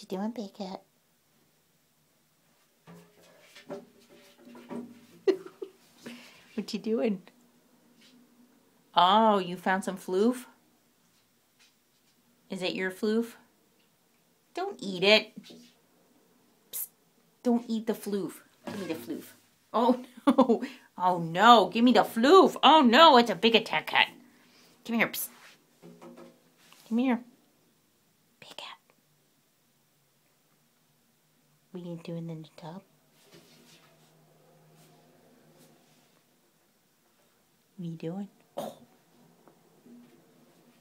What you doing, big cat? What you doing? Oh, you found some floof? Is it your floof? Don't eat it. Psst. Don't eat the floof. Give me the floof. Oh no. Oh no. Give me the floof. Oh no, it's a big attack cat. Come here. Psst. Come here. Big cat. What are you doing in the tub? What are you doing? Oh.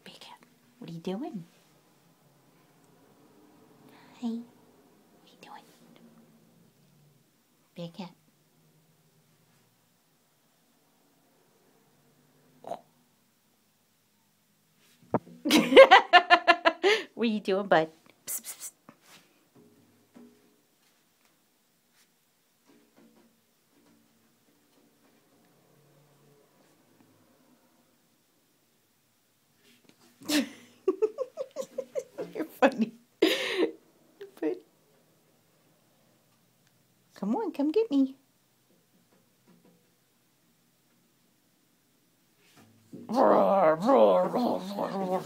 Big cat. What are you doing? Hey. What are you doing? Big cat. What are you doing, bud? Psst, psst, psst. You're funny. But come on, come get me. Roar, roar, roar, roar, roar.